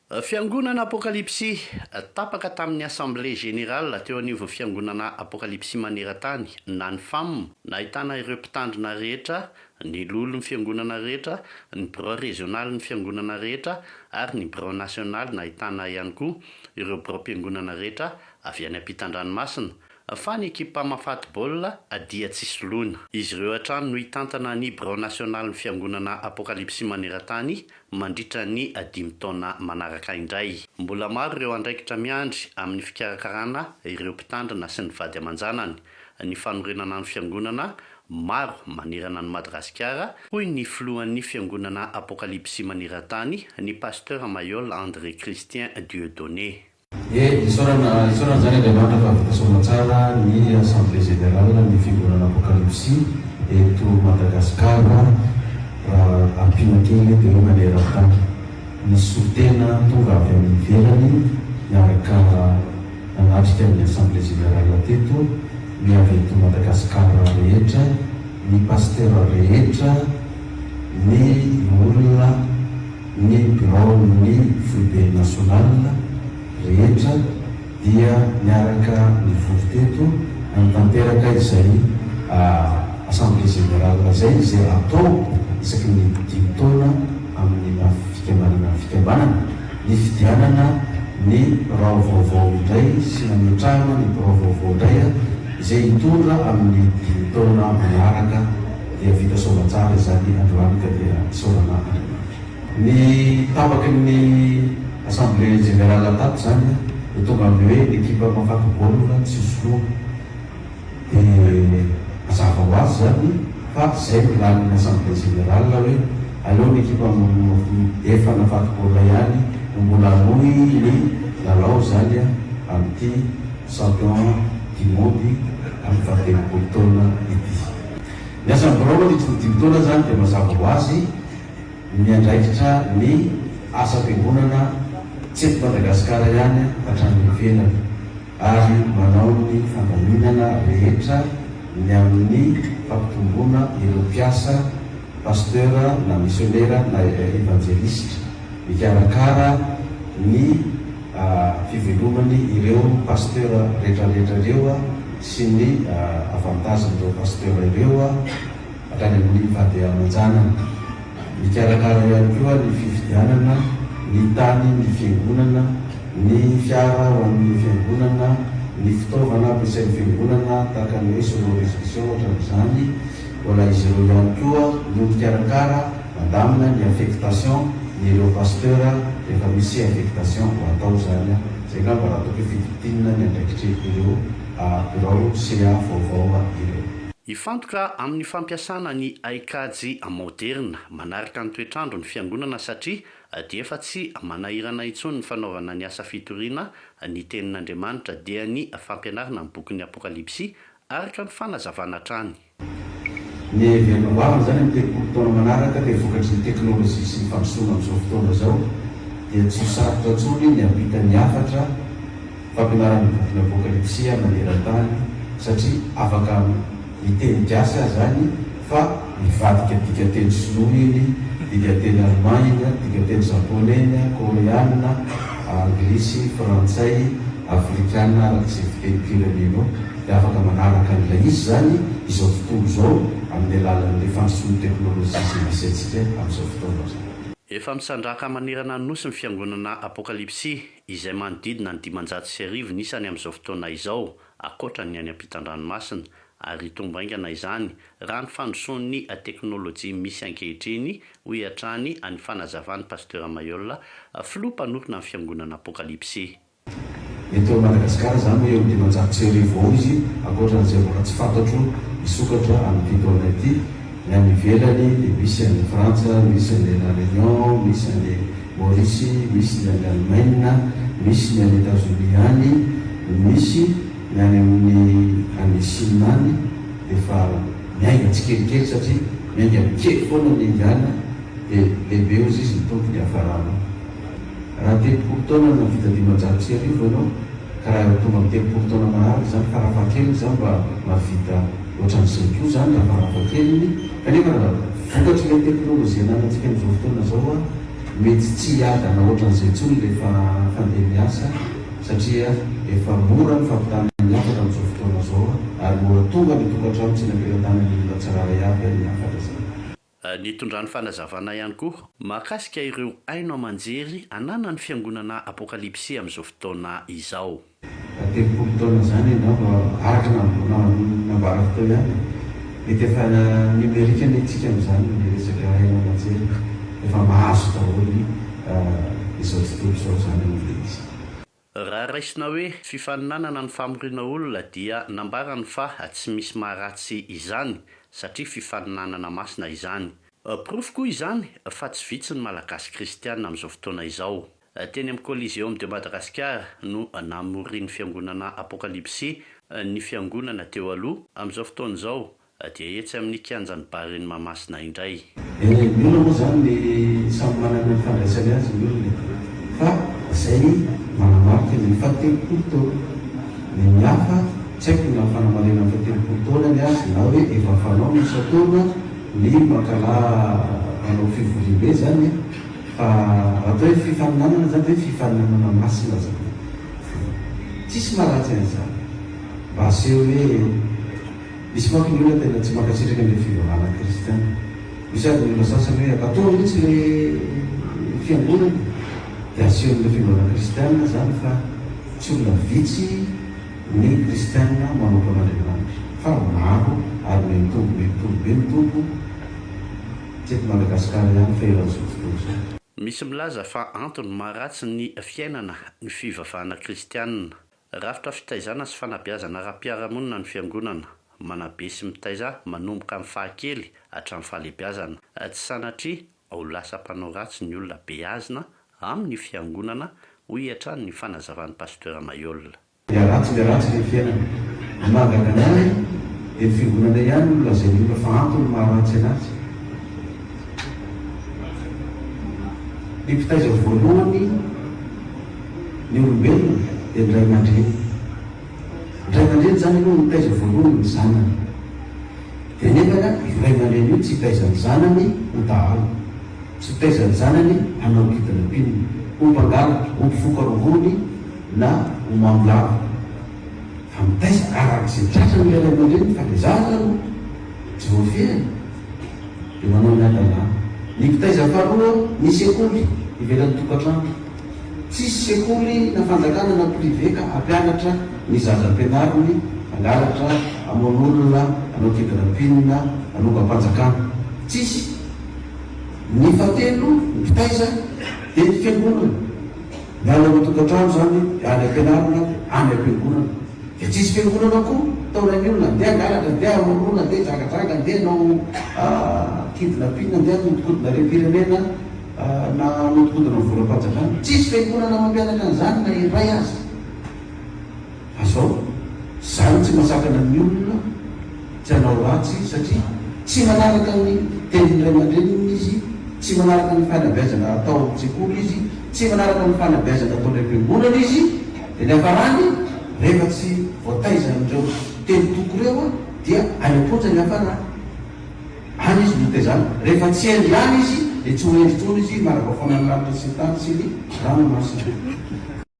Fiangonana apokalipsy tapaka tamin'ny assemblée générale teo anivo fiangonana apokalipsy maneran-tany na ny FAM nahitana ireo mpitandrina rehetra, ny lolo ny fiangonana rehetra, ny bureau régional ny fiangonana rehetra ary ny bureau national nahitana ihany koa ireo bureau mpiangonana rehetra avy any ampitan-dranomasina fa ny ekipa mafaty baolina dia tsy soloina. Izy ireo hatrany no hitantana ny bureau national ny fiangonana apokalipsy maneran-tany mandritra ny 5 taona manaraka indray. Mbola maro ireo andraikitra miandry amin'ny fikarakarana ireo mpitandrina sy ny vady aman-janany. Ny fanorenana ny fiangonana maro manerana ny Madagasikara, hoy ny filohan'ny fiangonana apokalipsy maneran-tany, ny pasteur Mayol André Christian Dieudonné. Isaorana zany Andriamanitra fa vita tsara ny assemblée générale ny fiangonana apokalipsy eto Madagasikara raha ampiana kely dia maneran-tany. Ny sotena tonga avy amin'ny ivelany miaraka nanatrika amin'ny assemblée générale teto, ny avy eto Madagasikara rehetra, ny pasteur rehetra, ny olona, ny bureau ny foibe national rehetra dia miaraka mivory teto tanteraka izay assemblée générale zay izay atao isaky ny 5 taona amin'ny fikambanana ny fidianana ny rao vaovao indray sy nametrahana ny rao vaovao indray izay hitondra amin'ny 5 taona manaraka dia vita soa tsara zany androany ka dia saorana ny tapaky ny assemblée générale tato zany dia tonga amin'ny hoe ekipa mafaty baolina tsy soloa dia mazava ho azy zany fa zay milaniny assemblée générale hoe aleo ny ekipa efa nafaty baolina ihany mbola noy ny lalao zany amin'ity champion du monde amin'ny 20 taona ity. Ny asamborao ny 5 taona zany dia mazava ho azy miandraikitra ny asa-piangonana tsy eto Madagasikara ihany hatrany ivelany ary manao ny fandaminana rehetra ny amin'ny fampitomboana ireo mpiasa pasteur na missionnaire na evangeliste, mikarakara ny fivelomany ireo pasteur rehetrarehetra ireo sy ny avantagen'ireo pasteur ireo hatrany amin'ny vady aman-janany, mikarakara ihany koa ny fifidianana ny tany ny fiangonana, ny fiara ho amin'ny fiangonana, ny fitaovana ampiasain'ny fiangonana tahaka ny hoe sonorisation ohatran'izany. Mbola izy ireo ihany koa no mikarakara mandamina ny affectation ny ireo pasteur rehefa misy affectation ho atao zany zay ka mba raha toko fiditinina ny andraikitra ireo birao CA vaovao ireo. Ifantoka amin'ny fampiasana ny aikajy moderna manaraka ny toetrandro ny fiangonana satria dia efa tsy manahirana intsony ny fanaovana ny asa fitoriana ny tenin'Andriamanitra dia ny fampianarana ny bokin'ny apokalipsy araka ny fanazavana trany. Ny velombavana zany amin'ny 30 taona manaraka dia vokatry ny teknôlôjia sy ny fandrosoana amin'izao fotoana zao dia tsy sarotra intsony ny ampita ny hafatra fampianarana ny bokin'ny apokalipsy maneran-tany satria afaka miteny kiasa zany fa mivadika dikateny sinoa iny, dikateny allemagne, dikateny japonais, koreana, anglisy, frantsay, afrikana arak'izay fitenim-pirenena dia afaka manaraka an'ilay izy zany izao tontolo zao amin'ny alalan'ilay fandrosoan'ny teknôlôjia izay misy antsika amin'izao fotoana zao. Efa misandraka manerana ny nosy ny fiangonana apokalipsy izay manodidina ny 500 nisany amin'izao fotoana izao akoatra ny any ampitan-dranomasina ary tombaingana izany raha ny fandrosoan'ny teknôlôjia misy ankehitriny hoy hatrany any fanazavan'ny pasteur Mayol filoha mpanorona ny fiangonana apokalipsy. Eto Madagasikara zany hoe 500 izy akoatran'izay mbola tsy fantatro misokatra amin'ny taona ity. Ny any ivelany dia misy any Frantsa, misy any La Réunion, misy any Maurice, misy ny any Allemagne, misy ny any États-Unis any, misy ny any amin'ny any Chine any dia fa miainga tsikelikely satria miainga mikely foana ny Indiana dia lehibe ozy izy mitompo ny hafarana. Raha 30 taona na vita 500 ianao ka raha tonga amin'ny 30 taona manaraka zany farafakely zany mba mavita ohatran'izay koa zany raha farafakely kanefa raha vokatry ilay teknôlôjia nanantsika amin'izao fotoana zao mety tsy adana ohatran'izay tsony rehefa fandeha miasa satria efa mora ny fampitana ny afatra amin'izao fotoana zao ary mora tonga ny tokantrano tsy nampelan-tana ny olona tsiraray avy ny afatra zany. Nitondrany fanazavana ihany koa mahakasika ireo haino aman-jery anana ny fiangonana apokalipsy amin'izao fotoana izao. Telopolo taona zany ianao araka nambarako tao ihany mety efa numerika ny tsika amin'izany ny resaka haino aman-jery efa mahazo daholo izao tontolo izao zany le izy. Raha raisina hoe fifaninanana ny famorina olona dia nambarany fa tsy misy maharatsy izany satria fifaninanana masina izany. Proof koa izany fa tsy vitsy ny malagasy kristianina amin'izao fotoana izao. Teny amin'ny Coliseum de Madagascar no namorian'ny fiangonana apokalipsy ny fiangonana teo aloha amin'izao fotoana izao dia etsy amin'ny kianjan'ny Bareny Mahamasina indray. Ny olona moa zany ny samy manana ny fandraisany azy ny olona fa zay manamarika ny fahatelopolo taona ny mihafa tsy haiko na fanamarena ny fahatelopolo taona ny azy na hoe efa fanao ny isataona ny makala manao fivorimbe zany fa atao hoe fifaninanana zany hoe fifaninanana masina zany tsisy maharatsy an'izany mba aseho hoe misy manko ny olona tena tsy mankasitraka ny fivavahana kristiana misy aby ny olona sasany hoe akatao mihitsy le fiangonana dia asehon'le fivavahana kristiana zany fa tsy olona vitsy ny kristiana manompo an'Andriamanitra fa maro ary mitombo be mitombo tsy eto Madagasikara ihany fa eran'izao fotoana izao. Misy milaza fa antony maharatsy ny fiainana ny fivavahana kristianina. Rafitra fitaizana sy fanabeazana ara-piarahamonina ny fiangonana. Manabe sy mitaiza manomboka amin'ny fahakely hatramin'ny fahalehibiazana. Tsy sanatria ao lasa mpanao ratsy ny olona beazina amin'ny fiangonana hoy hatrany ny fanazavan'ny pasteur Mayol. Ratsy le fiainana mahagaganay dia ny fiangonana ihany olona zay olona fa antony maharatsy anazy. Ny mpitaiza voalohany ny olombelona dia ny ray aman-dreny. Ny ray aman-dreny zany aloha ny mitaiza voalohany ny zanany dia nefana io ray aman-dreny io tsy hitaiza ny zanany ho dahalo, tsy hitaiza ny zanany hanao kidina mpinina, ho mpangalatra, ho mpifoka rongony na ho mamolava fa mitaiza arak'izay tratrany le ray aman-dreny fa le zaza tsy voafiana dia manao ny adalana. Ny mpitaiza faharoa ny sekoly ivelan'ny tokantrano, tsisy sekoly na fanjakana na privé ka hampianatra ny zaza ampianariny hangalatra amon'olona hanao kidina mpinina hanao kampanjakana tsisy. Ny fahatelo ny mpitaiza dia ny fiangonana miala amin'ny tokantrano zany any ampianarina any ampiangonana dia tsisy fiangonana koa taonany olona ndeha hangalatra ndeha amon'olona ndeha zagazaga ndeha hanao kidina mpinina ndeha nodikodina rem-pirenena na nodikodina volam-panjakana tsisy fiangonana mampianatra an'izany na iray azy. Fa zao zany tsy masakana ny olona tsy hanao ratsy satria tsy manaraka ny tenin'ny ray aman-dreniny izy, tsy manaraka ny fanabeazana atao amin'ny sekoly izy, tsy manaraka ny fanabeazana atao ny am-piangonana izy dia ny hafarany rehefa tsy voataiza amin'ireo teny toko ireo dia any am-ponja ny hafarany any izy notezany. Rehefa tsy endry any izy dia tsy ho endry tsony izy maraka fonany lanitra sy ny tany sy ny ranomasina.